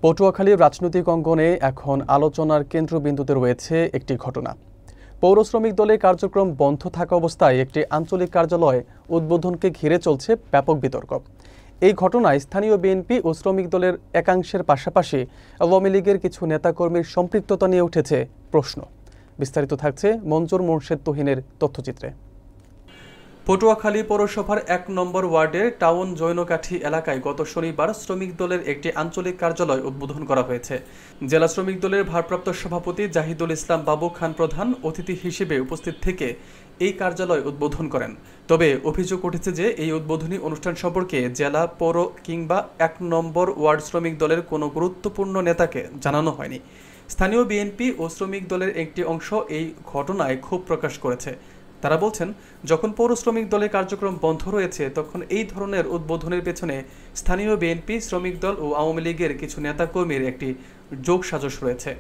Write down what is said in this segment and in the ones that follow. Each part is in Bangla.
পটুয়াখালীর রাজনৈতিক অঙ্গনে এখন আলোচনার কেন্দ্রবিন্দুতে রয়েছে একটি ঘটনা। পৌর শ্রমিক দলের কার্যক্রম বন্ধ থাকা অবস্থায় একটি আঞ্চলিক কার্যালয় উদ্বোধনকে ঘিরে চলছে ব্যাপক বিতর্ক। এই ঘটনায় স্থানীয় বিএনপি ও শ্রমিক দলের একাংশের পাশাপাশি আওয়ামী লীগের কিছু নেতাকর্মীর সম্পৃক্ততা নিয়ে উঠেছে প্রশ্ন। বিস্তারিত থাকছে মঞ্জুর মোর্শেদ তুহিনের তথ্যচিত্রে। পটুয়াখালী পৌরসভার ১ নম্বর ওয়ার্ডের টাউন জৈনকাঠি এলাকায় গত শনিবার শ্রমিক দলের একটি আঞ্চলিক কার্যালয় উদ্বোধন করা হয়েছে। জেলা শ্রমিক দলের ভারপ্রাপ্ত সভাপতি জাহিদুল ইসলাম বাবু খান প্রধান অতিথি হিসেবে উপস্থিত থেকে এই কার্যালয় উদ্বোধন করেন। তবে অভিযোগ উঠেছে যে এই উদ্বোধনী অনুষ্ঠান সম্পর্কে জেলা, পৌর কিংবা ১ নম্বর ওয়ার্ড শ্রমিক দলের কোনো গুরুত্বপূর্ণ নেতাকে জানানো হয়নি। স্থানীয় বিএনপি ও শ্রমিক দলের একটি অংশ এই ঘটনায় ক্ষোভ প্রকাশ করেছে। তারা বলছেন, যখন পৌর শ্রমিক দলের কার্যক্রম বন্ধ রয়েছে তখন এই ধরনের উদ্বোধনের পেছনে স্থানীয় বিএনপি, শ্রমিক দল ও আওয়ামী লীগের কিছু নেতাকর্মীর একটি যোগসাজশ রয়েছে।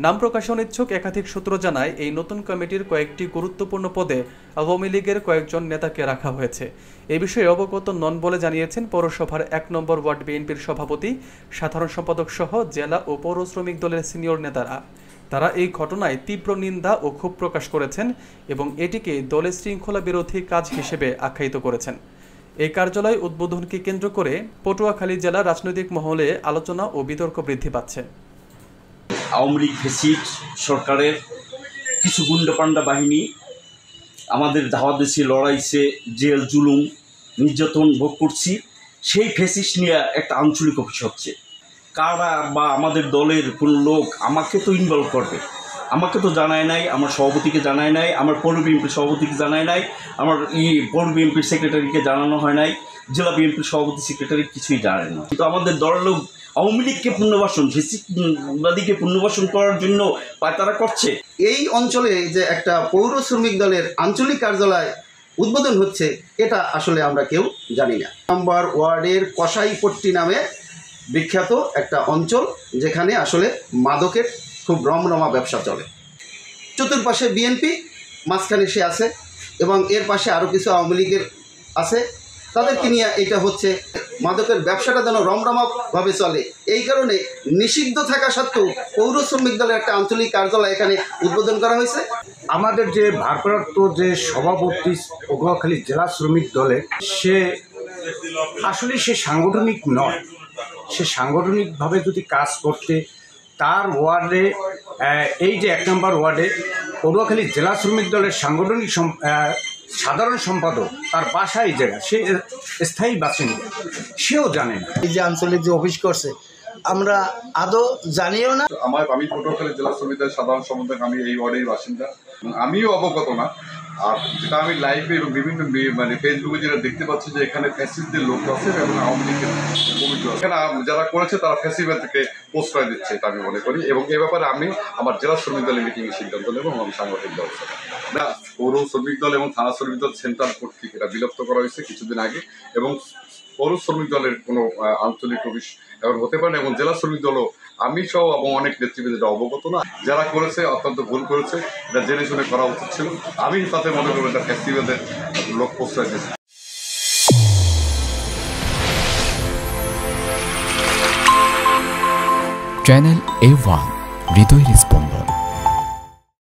নাম প্রকাশে অনিচ্ছুক একাধিক সূত্র জানায়, এই নতুন কমিটির কয়েকটি গুরুত্বপূর্ণ পদে আওয়ামী লীগের কয়েকজন নেতাকে রাখা হয়েছে। এ বিষয়ে অবগত নন বলে জানিয়েছেন পৌরসভার ১ নম্বর ওয়ার্ড বিএনপির সভাপতি, সাধারণ সম্পাদক সহ জেলা ও পৌর শ্রমিক দলের সিনিয়র নেতারা। তারা এই ঘটনায় তীব্র নিন্দা ও ক্ষোভ প্রকাশ করেছেন এবং এটিকে দলের শৃঙ্খলা বিরোধী কাজ হিসেবে আখ্যায়িত করেছেন। এই কার্যালয় উদ্বোধনকে কেন্দ্র করে পটুয়াখালী জেলার রাজনৈতিক মহলে আলোচনা ও বিতর্ক বৃদ্ধি পাচ্ছে। আওয়ামী লীগ ফ্যাসিস্ট সরকারের কিছু গুন্ডাপান্ডা বাহিনী আমাদের ধাওয়া দেশে লড়াইছে, জেল জুলুম নির্যাতন ভোগ করছি। সেই ফ্যাসিস্ট নিয়ে একটা আঞ্চলিক অফিস হচ্ছে। কারা বা আমাদের দলের কোন লোক আমাকে তো ইনভলভ করবে, আমাকে তো জানায় নাই, আমার সভাপতিকে জানায় নাই, আমার পৌর বিএনপির সভাপতিকে জানায় নাই, আমার পৌর বিএনপির সেক্রেটারিকে জানানো হয় নাই, জেলা বিএনপির সভাপতি সেক্রেটারি কিছুই জানায় না। কিন্তু আমাদের দলের লোক আওয়ামী লীগকে পুনর্বাসন, ফ্যাসিস্টবাদীকে পুনর্বাসন করার জন্য পায়তারা করছে। এই অঞ্চলে যে একটা পৌর শ্রমিক দলের আঞ্চলিক কার্যালয় উদ্বোধন হচ্ছে, এটা আসলে আমরা কেউ জানি না। নম্বর ওয়ার্ডের কসাইপট্টি নামে বিখ্যাত একটা অঞ্চল, যেখানে আসলে মাদকের খুব রমরমা ব্যবসা চলে। চতুর্পাশে বিএনপি, মাঝখানে সে আছে এবং এর পাশে আরও কিছু আওয়ামী লীগের আছে। তাদেরকে নিয়ে এটা হচ্ছে, মাদকের ব্যবসাটা যেন রমরমাভাবে চলে। এই কারণে নিষিদ্ধ থাকা সত্ত্বেও পৌর শ্রমিক দলের একটা আঞ্চলিক কার্যালয় এখানে উদ্বোধন করা হয়েছে। আমাদের যে ভারপ্রাপ্ত যে সভাপতি পটুয়াখালী জেলা শ্রমিক দলের, সে আসলে সে সাংগঠনিক নয়। সে সাংগঠনিকভাবে যদি কাজ করতে, তার ওয়ার্ডে এই যে ১ নম্বর ওয়ার্ডে পটুয়াখালী জেলা শ্রমিক দলের সাংগঠনিক সাধারণ সম্পাদক, তার বাসায় জায়গা, সে স্থায়ী বাসিন্দা, সেও জানে না। এই যে আঞ্চলিক যে অফিস করছে, আমরা আদৌ জানিও না। আমি পটুয়াখালী জেলা শ্রমিক দলের সাধারণ সম্পাদক, আমি এই ওয়ার্ডের বাসিন্দা, আমিও অবগত না। আর যেটা আমি লাইভে এবং বিভিন্ন ফেসবুকে যেটা দেখতে পাচ্ছি যে এখানে ফ্যাসিস্টদের লোক আছে এবং আওয়ামী লীগের কমিটি আছে। এখানে যারা করেছে তারা ফ্যাসিবাদকে প্রশ্রয় দিচ্ছে, এটা আমি মনে করি। এবং এ ব্যাপারে আমি আমার জেলা শ্রমিক দলের মিটিংয়ে সিদ্ধান্ত নেব এবং আমি সাংগঠনিক ব্যবস্থা না। পৌর শ্রমিক দল এবং থানা শ্রমিক দল সেন্ট্রাল কর্তৃক এটা বিলুপ্ত করা হয়েছে কিছুদিন আগে, এবং পৌর শ্রমিক দলের কোনো আঞ্চলিক অফিস এখন হতে পারে না। এবং জেলা শ্রমিক দলও আমি সহ এবং অনেক নেতৃবৃন্দ এটা অবগত না। যারা করেছে অত্যন্ত ভুল করেছে, এটা জেনে শুনে করা উচিত ছিল। আমি তাতে মনে করি এটা ফ্যাসিবাদের লোক প্রশ্রয় দিয়েছে। চ্যানেল A1 হৃদয়ের স্পন্দন।